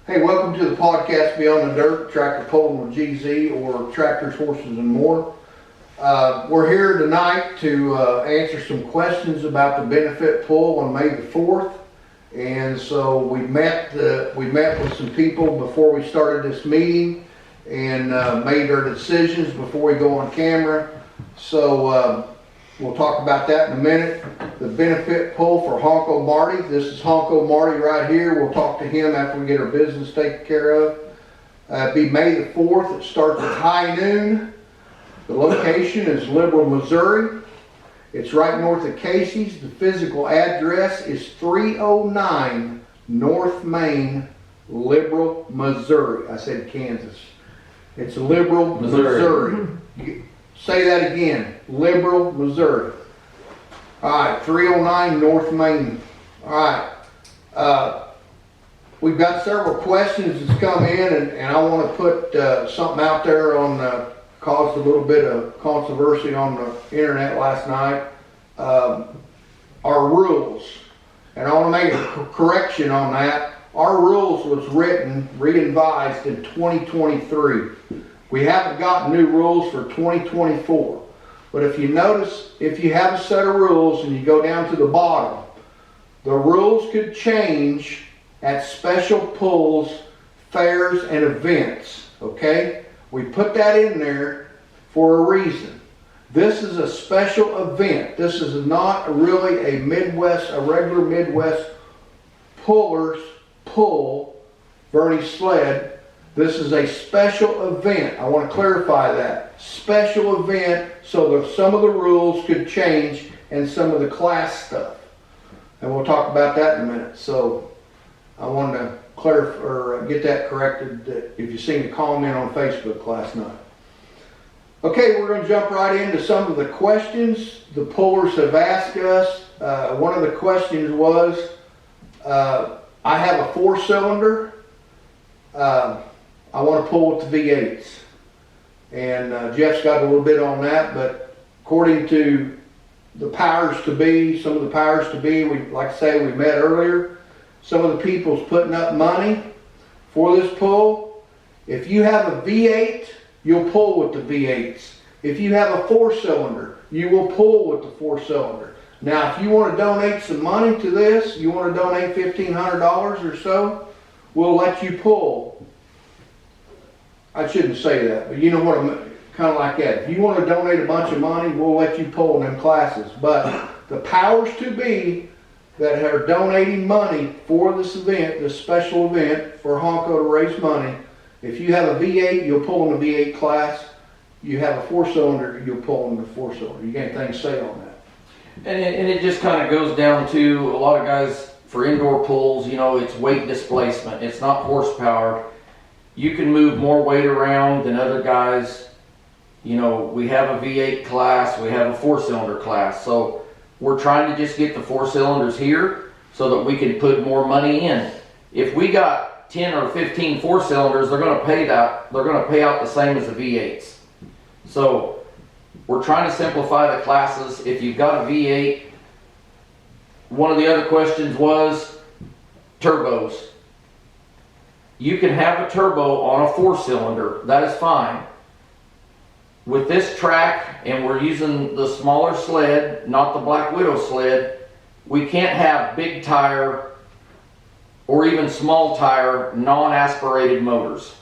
Hey, welcome to the podcast Beyond the Dirt, Tractor Pulling with GZ, or Tractors, Horses, and More. We're here tonight to answer some questions about the benefit pull on May the 4th. And so we met with some people before we started this meeting and made our decisions before we go on camera. So we'll talk about that in a minute. The benefit pull for Honko Marty. This is Honko Marty right here. We'll talk to him after we get our business taken care of. It'll be May the 4th. It starts at high noon. The location is Liberal, Missouri. It's right north of Casey's. The physical address is 309 North Main, Liberal, Missouri. I said Kansas. It's Liberal, Missouri. Say that again. Liberal, Missouri. All right, 309 North Main. All right. We've got several questions that's come in, and I want to put something out there on caused a little bit of controversy on the internet last night. Our rules, and I want to make a correction on that. Our rules was written, re-advised in 2023. We haven't got new rules for 2024. But if you notice, if you have a set of rules and you go down to the bottom, the rules could change at special pulls, fairs, and events, okay? We put that in there for a reason. This is a special event. This is not really a regular Midwest puller's pull, Bernie sled. This is a special event. I want to clarify that. Special event, so that some of the rules could change and some of the class stuff. And we'll talk about that in a minute. So I wanted to clarify or get that corrected if you seen the comment on Facebook last night. Okay, we're going to jump right into some of the questions the pullers have asked us. One of the questions was, I have a 4-cylinder. I want to pull with the V8s. And Jeff's got a little bit on that, but according to the powers to be, some of the powers to be, like I say, we met earlier, some of the people's putting up money for this pull. If you have a V8, you'll pull with the V8s. If you have a 4-cylinder, you will pull with the 4-cylinder. Now, if you want to donate some money to this, you want to donate $1,500 or so, we'll let you pull. I shouldn't say that, but you know what I'm kind of like that. If you want to donate a bunch of money, we'll let you pull in them classes. But the powers to be that are donating money for this event, this special event for Honko to raise money, if you have a V8, you'll pull in the V8 class. You have a 4-cylinder, you'll pull in the 4-cylinder. You got anything to say on that? And it just kind of goes down to a lot of guys for indoor pulls, you know, it's weight displacement. It's not horsepower. You can move more weight around than other guys. You know, we have a V8 class, we have a 4-cylinder class. So we're trying to just get the 4-cylinders here so that we can put more money in. If we got 10 or 15 4-cylinders, they're going to pay that. They're going to pay out the same as the V8s. So we're trying to simplify the classes. If you've got a V8, one of the other questions was turbos. You can have a turbo on a 4-cylinder. That is fine. With this track, and we're using the smaller sled, not the Black Widow sled, we can't have big tire or even small tire, non-aspirated motors.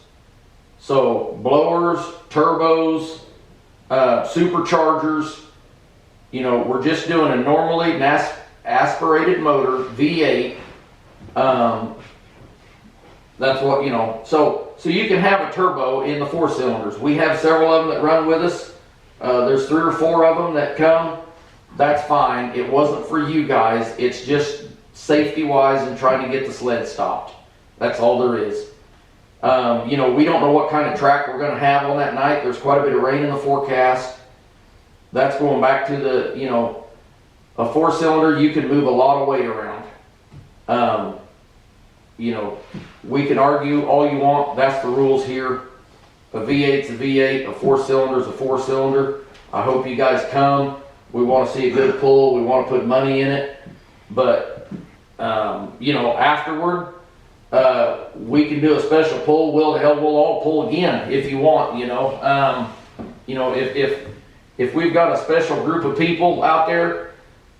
So blowers, turbos, superchargers, you know, we're just doing a normally aspirated motor, V8. That's what, you know, so you can have a turbo in the 4-cylinders. We have several of them that run with us. There's 3 or 4 of them that come. That's fine. It wasn't for you guys. It's just safety-wise and trying to get the sled stopped. That's all there is. You know, we don't know what kind of track we're going to have on that night. There's quite a bit of rain in the forecast. That's going back to the, you know, a 4-cylinder, you can move a lot of weight around. You know, we can argue all you want. That's the rules here. A V8's a V8, a 4-cylinder's a 4-cylinder. I hope you guys come. We want to see a good pull. We want to put money in it. But, you know, afterward, we can do a special pull. We'll all pull again if you want, you know. If we've got a special group of people out there,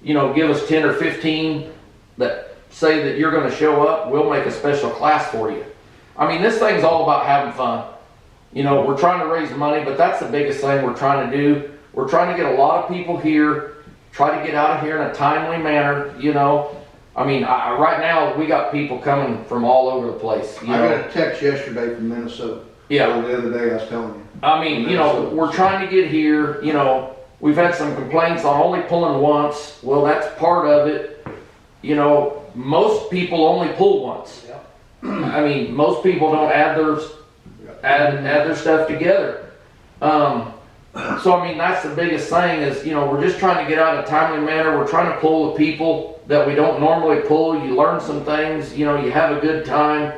you know, give us 10 or 15 that say that you're gonna show up, we'll make a special class for you. I mean, this thing's all about having fun. You know, we're trying to raise money, but that's the biggest thing we're trying to do. We're trying to get a lot of people here, try to get out of here in a timely manner, you know. I mean, right now, we got people coming from all over the place, you know. I got a text yesterday from Minnesota. Yeah. Or the other day, I was telling you. I mean, you know, we're trying to get here, you know, we've had some complaints on only pulling once. Well, that's part of it. You know, most people only pull once. I mean, most people don't add their stuff together. So I mean, that's the biggest thing is, you know, we're just trying to get out in a timely manner. We're trying to pull the people that we don't normally pull. You learn some things, you know, you have a good time.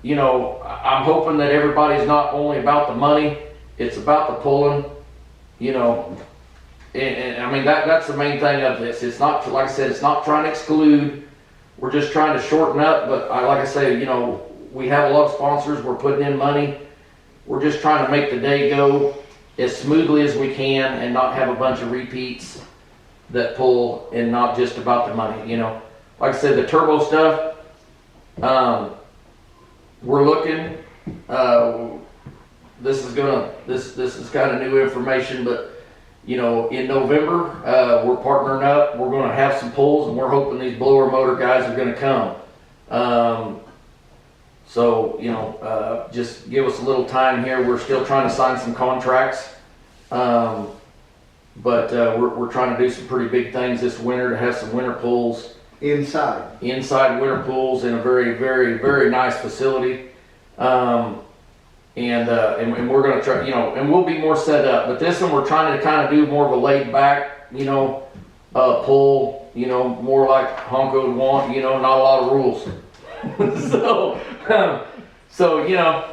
You know, I'm hoping that everybody's not only about the money, it's about the pulling, you know. And I mean, that's the main thing of this. It's not, like I said, it's not trying to exclude. We're just trying to shorten up, but like I say, you know, we have a lot of sponsors. We're putting in money. We're just trying to make the day go as smoothly as we can and not have a bunch of repeats that pull and not just about the money, you know. Like I said, the turbo stuff, we're looking, this is kind of new information, but you know, in November, we're partnering up. We're going to have some pulls, and we're hoping these blower motor guys are going to come. So, you know, just give us a little time here. We're still trying to sign some contracts. But we're trying to do some pretty big things this winter to have some winter pulls. Inside winter pools in a very, very, very nice facility. And we're going to try, you know, and we'll be more set up. But this one, we're trying to kind of do more of a laid back, you know, pull, you know, more like Honko would want, you know, not a lot of rules. So, you know,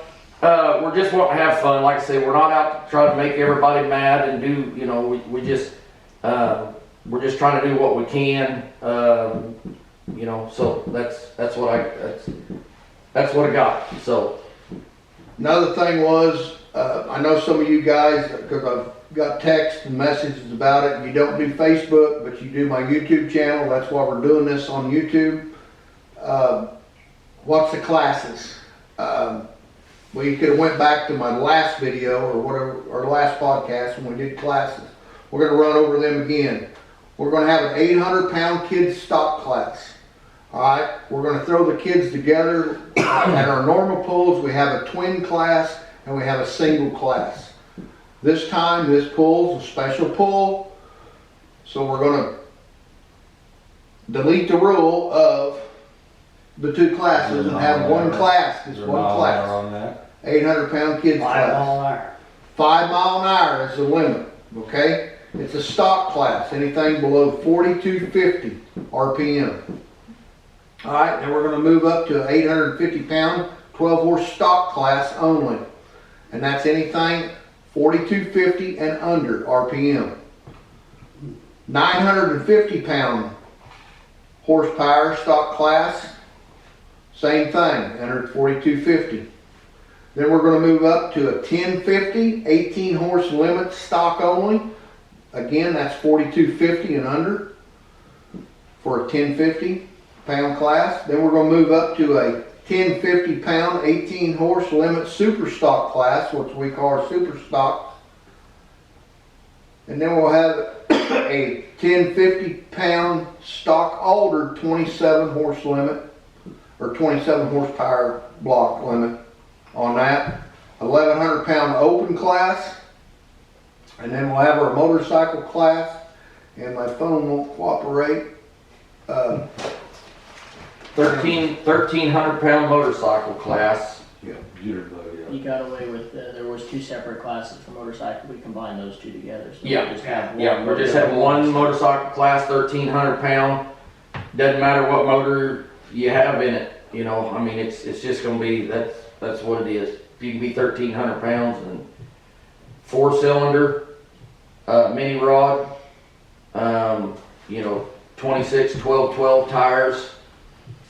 we're just wanting to have fun. Like I say, we're not out to try to make everybody mad and do, you know, we're just trying to do what we can, you know, so that's what I got, so. Another thing was, I know some of you guys, because I've got texts and messages about it, you don't do Facebook, but you do my YouTube channel. That's why we're doing this on YouTube. What's the classes? Well, you could have went back to my last video or whatever, or last podcast when we did classes. We're going to run over them again. We're going to have an 800-pound kids stock class. All right, we're going to throw the kids together. At our normal pulls, we have a twin class and we have a single class. This time, this pull's a special pull, so we're going to delete the rule of the two classes and have one class. It's one class. 800-pound kids class. 5 mile an hour. 5 mile an hour is the limit. Okay, it's a stock class. Anything below 4250 RPM. All right, and we're going to move up to an 850-pound, 12-horse stock class only. And that's anything 4250 and under RPM. 950-pound horsepower stock class, same thing, under 4250. Then we're going to move up to a 1050, 18-horse limit stock only. Again, that's 4250 and under for a 1050-pound class. Then we're going to move up to a 1050-pound, 18-horse limit super stock class, which we call our super stock. And then we'll have a 1050-pound stock altered 27-horse limit, or 27 horsepower block limit on that. 1100-pound open class. And then we'll have our motorcycle class, and my phone won't cooperate. 1300-pound motorcycle class. Yeah. You got away with, there was 2 separate classes for motorcycle, we combined those 2 together. So Yeah, we'll just have one. yeah, we're just having one motorcycle class, 1300-pound. Doesn't matter what motor you have in it, you know. I mean, it's just going to be, that's what it is. You can be 1300 pounds and 4-cylinder mini rod, you know, 26 12 12 tires,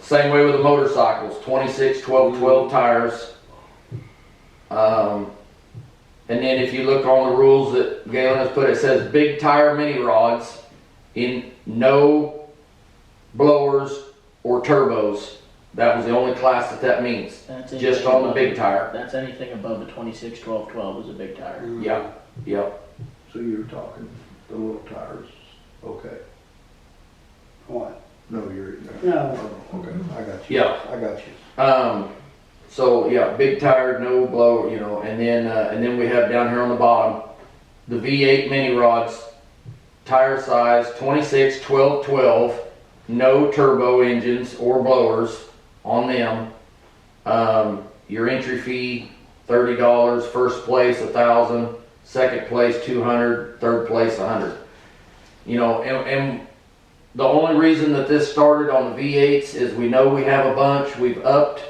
Same way with the motorcycles, 26, 12, 12 tires. And then if you look on the rules that Galen has put, it says big tire mini rods in no blowers or turbos. That was the only class that means, That's just anything on the above big tire. That's anything above the 26, 12, 12 is a big tire. Yep, yep. So you're talking the little tires, okay. What? No, you're, No. oh, okay, I got you. Yeah. I got you. So yeah, big tire, no blower, you know, and then we have down here on the bottom, the V8 mini rods, tire size 26, 12, 12, no turbo engines or blowers on them. Your entry fee, $30, first place, $1,000, second place, $200, third place, $100. You know, and the only reason that this started on the V8s is we know we have a bunch, we've upped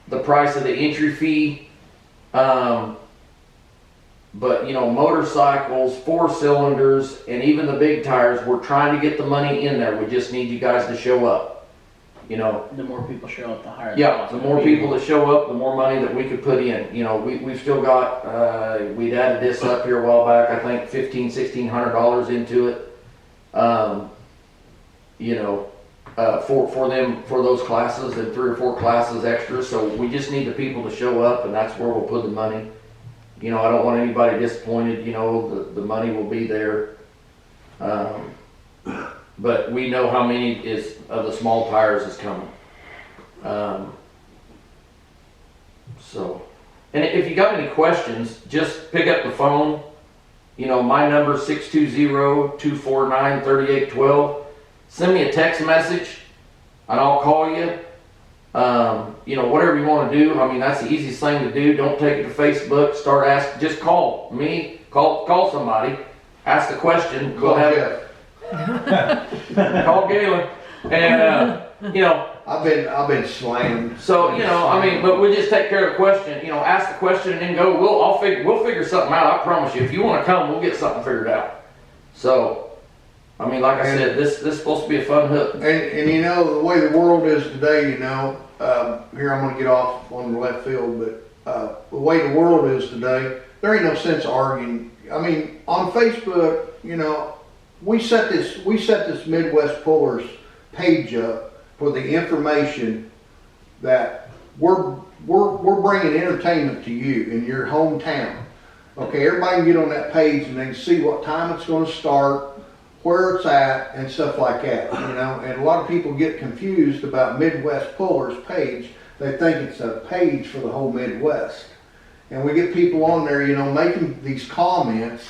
the price of the entry fee. But you know, motorcycles, 4 cylinders, and even the big tires, we're trying to get the money in there. We just need you guys to show up. You know, The more people show up, the higher. yeah, cost the will more be. people that show up, the more money that we could put in. You know, we've still got, we'd added this up here a while back, I think $1,500 into it. You know, for those classes and 3 or 4 classes extra. So we just need the people to show up, and that's where we'll put the money. You know, I don't want anybody disappointed, you know, the money will be there. But we know how many of the small tires is coming. So, and if you got any questions, just pick up the phone. You know, my number is 620-249-3812. Send me a text message and I'll call you. You know, whatever you want to do. I mean, that's the easiest thing to do. Don't take it to Facebook. Start asking. Just call me. Call somebody. Ask the question. Call We'll Jeff. call Galen. And you know. I've been slammed. So you know, I mean, but we just take care of the question. You know, ask the question and then go. We'll figure something out. I promise you. If you want to come, we'll get something figured out. So. I mean, like I said, this is supposed to be a fun hook. And you know, the way the world is today, you know, here I'm gonna get off on the left field, but the way the world is today, there ain't no sense arguing. I mean, on Facebook, you know, we set this Midwest Pullers page up for the information that we're bringing entertainment to you in your hometown. Okay, everybody can get on that page and they can see what time it's gonna start, where it's at, and stuff like that, you know. And a lot of people get confused about Midwest Pullers page. They think it's a page for the whole Midwest. And we get people on there, you know, making these comments,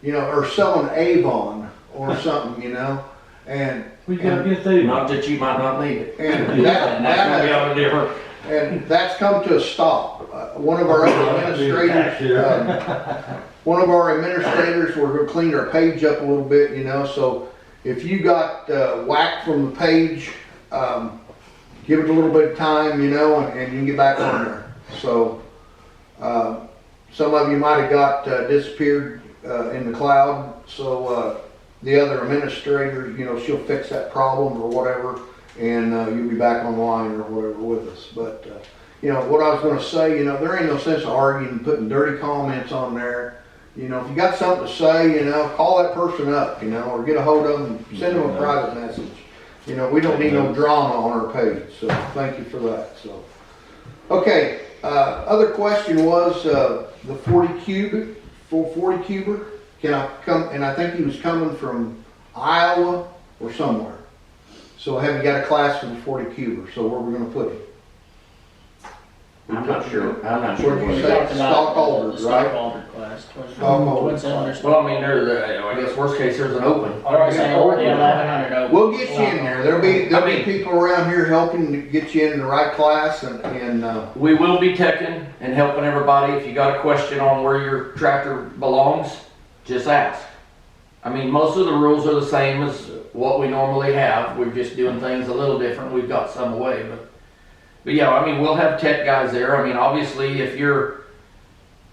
you know, or selling Avon or something, you know. And We gotta get through. Not that you might not need it. and that, And that's gonna be on a different. and that's come to a stop. One of our administrators, we're gonna clean our page up a little bit, you know, so if you got whacked from the page, give it a little bit of time, you know, and you can get back on there. So, some of you might have got disappeared in the cloud, so the other administrator, you know, she'll fix that problem or whatever, and you'll be back online or whatever with us. But you know, what I was gonna say, you know, there ain't no sense of arguing and putting dirty comments on there. You know, if you got something to say, you know, call that person up, you know, or get a hold of them, send them a private message. You know, we don't need no drama on our page, so thank you for that, so. Okay, other question was, the 40 cuber, can I come, and I think he was coming from Iowa or somewhere. So have you got a class for the 40 cuber, so where we're gonna put him? I'm not sure. Where do you We say? talked about Stockholders, the right? stockholder class, Stockholder. twin cylinder. Well, I mean, I guess worst case, there's an open. Or I'm saying, or the 1100 open. We'll get you in there. There'll be people around here helping to get you in the right class and We will be teching and helping everybody. If you got a question on where your tractor belongs, just ask. I mean, most of the rules are the same as what we normally have. We're just doing things a little different. We've got some away, but yeah, I mean, we'll have tech guys there. I mean, obviously, if you're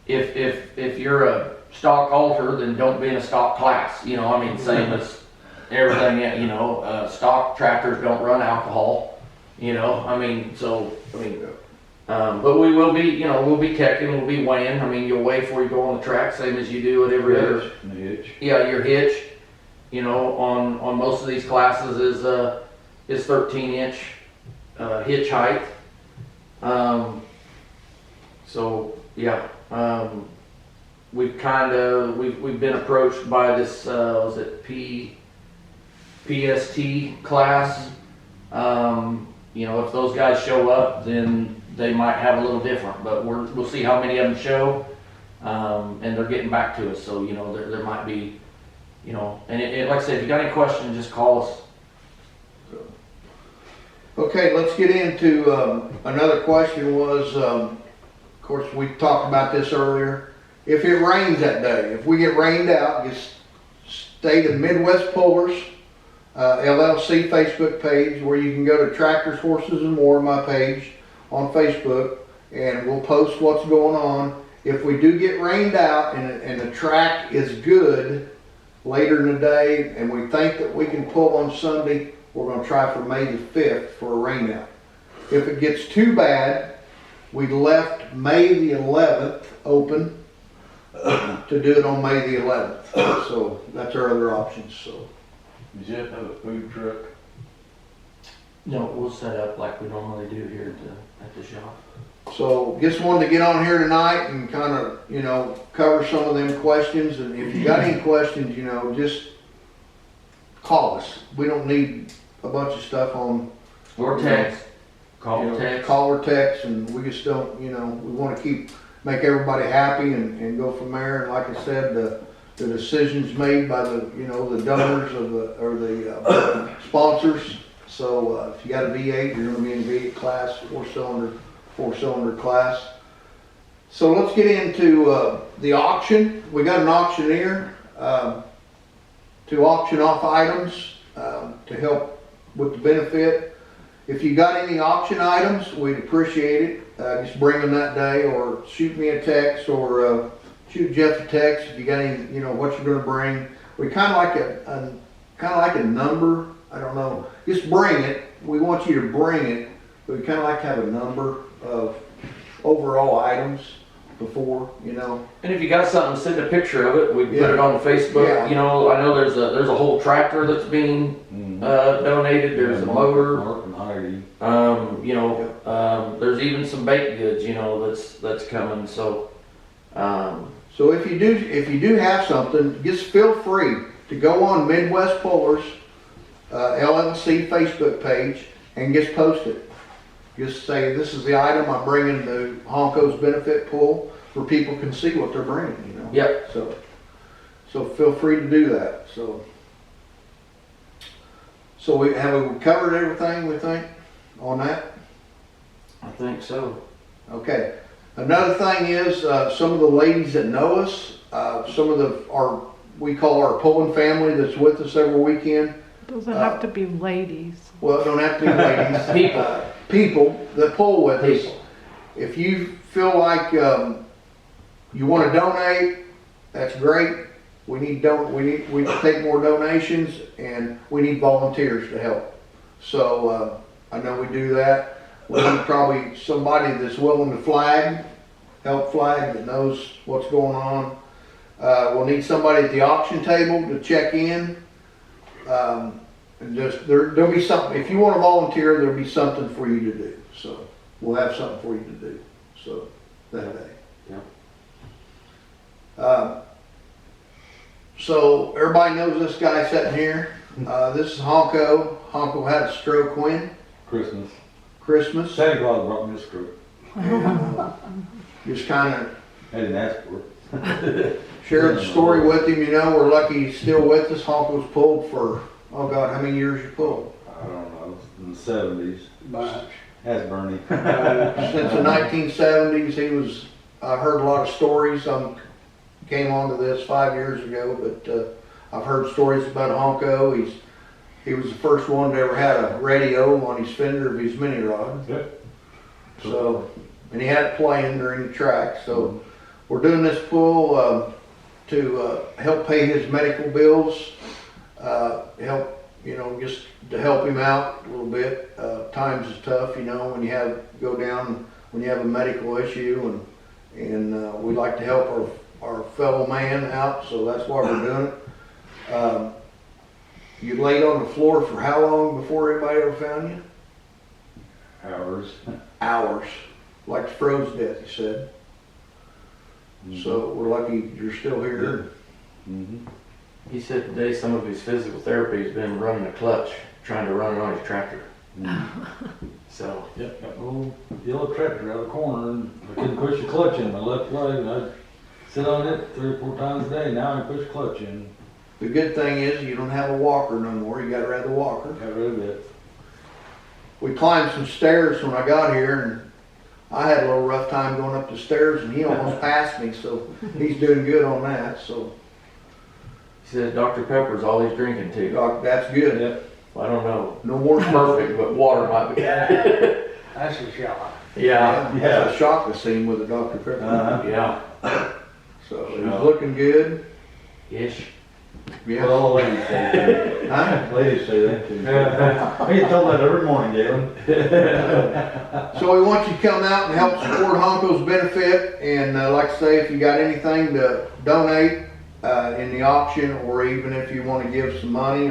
a stock halter, then don't be in a stock class. You know, I mean, same as everything. You know, stock tractors don't run alcohol. You know, I mean, but we will be, you know, we'll be checking, we'll be weighing. I mean, you'll weigh before you go on the track, same as you do at every other. Hitch. Yeah, your hitch, you know, on most of these classes is 13-inch hitch height. So yeah, we've been approached by this was it PST class. You know, if those guys show up, then they might have a little different, but we'll see how many of them show. And they're getting back to us, so you know there might be, you know, and like I said, if you got any questions, just call us. Okay, let's get into, another question was, of course, we talked about this earlier. If it rains that day, if we get rained out, just stay to Midwest Pullers, LLC Facebook page, where you can go to Tractors, Horses and More, my page on Facebook, and we'll post what's going on. If we do get rained out and the track is good later in the day, and we think that we can pull on Sunday, we're going to try for May the 5th for a rain out. If it gets too bad, we left May the 11th open to do it on May the 11th. So that's our other options. So. Does you have to have a food truck? No, we'll set up like we normally do here at the shop. So just wanted to get on here tonight and kind of, you know, cover some of them questions. And if you got any questions, you know, just call us. We don't need a bunch of stuff on. Or text. Call You or know, text. call or text, and we just don't, you know, we want to make everybody happy and go from there. And like I said, the decisions made by the, you know, the donors of the sponsors. So if you got a V8, you're going to be in V8 class, four-cylinder class. So let's get into the auction. We got an auctioneer to auction off items to help with the benefit. If you got any auction items, we'd appreciate it. Just bring them that day, or shoot me a text, or shoot Jeff a text if you got any, you know, what you're going to bring. We kind of like a number. I don't know. Just bring it. We want you to bring it, but we kind of like to have a number of overall items before, you know. And if you got something, send a picture of it. We can put it on Facebook. Yeah. You know, I know there's a whole tractor that's being donated. There's a motor. You know, there's even some baked goods. You know, that's coming. So. So if you do have something, just feel free to go on Midwest Pullers LLC Facebook page and just post it. Just say, this is the item I'm bringing to Honko's benefit pool, where people can see what they're bringing, you know. Yep. So feel free to do that. So we covered everything, we think, on that. I think so. Okay. Another thing is, some of the ladies that know us, some of we call our pulling family that's with us every weekend. Doesn't have to be ladies. Well, it don't have to be ladies. People that pull with us. If you feel like you want to donate, that's great. We take more donations, and we need volunteers to help. So I know we do that. We need probably somebody that's willing to help flag, that knows what's going on. We'll need somebody at the auction table to check in. And there'll be something. If you want to volunteer, there'll be something for you to do. So we'll have something for you to do. So that day. Yeah. So everybody knows this guy sitting here. This is Honko. Honko had a stroke when? Christmas. Santa Claus brought me a stroke. Just kind of I didn't ask for it. share the story with him. You know, we're lucky he's still with us. Honko's pulled for, oh God, how many years you pulled? I don't know, in the 70s. That's Bernie. Since the 1970s, I heard a lot of stories. Came onto this 5 years ago, but I've heard stories about Honko. He was the first one to ever had a radio on his fender of his mini rod. Yep. So, and he had it playing during the track. So we're doing this pool to help pay his medical bills, help you know, just to help him out a little bit. Times is tough, you know, when you go down, when you have a medical issue, and we like to help our fellow man out, so that's why we're doing it. You laid on the floor for how long before anybody ever found you? Hours. Hours, like froze death, you said. So we're lucky you're still here. Mm-hmm. He said today some of his physical therapy has been running a clutch, trying to run it on his tractor. So. Yep, got a little yellow tractor out of the corner and I couldn't push the clutch in my left leg and I'd sit on it 3 or 4 times a day. Now I can push the clutch in. The good thing is you don't have a walker no more. You got rid of the walker. Got rid of it. We climbed some stairs when I got here, and I had a little rough time going up the stairs, and he almost passed me, so he's doing good on that. So He said Dr. Pepper's all he's drinking too. Doc, that's good. Yep. I don't know. No more Perfect, but water might be. That's a shot. Yeah. That's a shock to see him with a Dr. Pepper. Yeah. So he's looking good. Ish. Yeah. Well, all the ladies say that. Huh? Ladies say that too. I get told that every morning, Galen. So we want you to come out and help support Honko's benefit, and like I say, if you got anything to donate in the auction, or even if you want to give some money,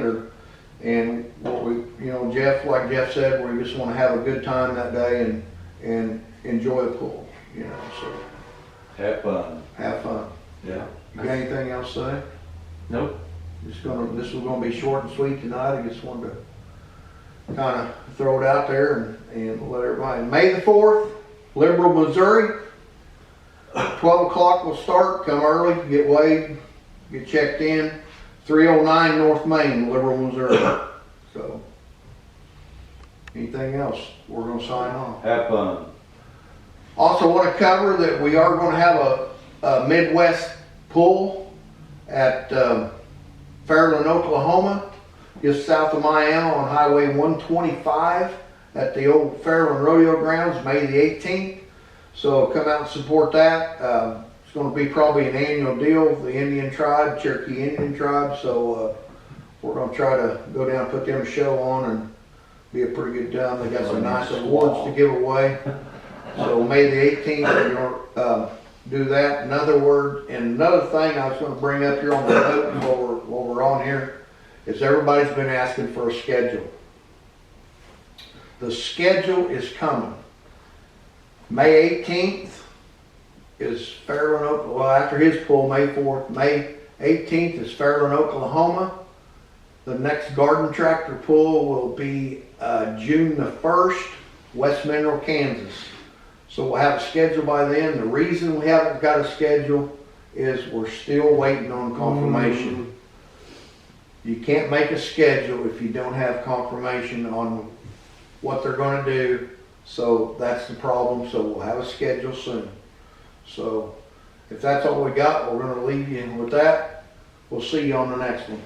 and what we, you know, like Jeff said, we just want to have a good time that day and enjoy the pool, you know. So Have fun. have fun. Yeah. You got anything else to say? Nope. This was gonna be short and sweet tonight. I just wanted to kind of throw it out there and let everybody. May the 4th, Liberal, Missouri. 12 o'clock will start. Come early, get weighed, get checked in. 309 North Main, Liberal, Missouri. So, anything else? We're gonna sign off. Have fun. Also want to cover that we are going to have a Midwest pool at Fairland, Oklahoma, just south of Miami on Highway 125 at the old Fairland Rodeo Grounds, May the 18th. So come out and support that. It's going to be probably an annual deal, the Indian tribe, Cherokee Indian tribe. So we're going to try to go down and put them a show on and be a pretty good time. They got some nice awards to give away. So May the 18th, we're going to do that. Another thing I was going to bring up here on the note while we're on here is everybody's been asking for a schedule. The schedule is coming. May 18th is Fairland, Oklahoma. Well, after his pool, May 4th. May 18th is Fairland, Oklahoma. The next garden tractor pool will be June the 1st, West Mineral, Kansas. So we'll have a schedule by then. The reason we haven't got a schedule is we're still waiting on confirmation. You can't make a schedule if you don't have confirmation on what they're going to do. So that's the problem. So we'll have a schedule soon. So if that's all we got, we're going to leave you with that. We'll see you on the next one.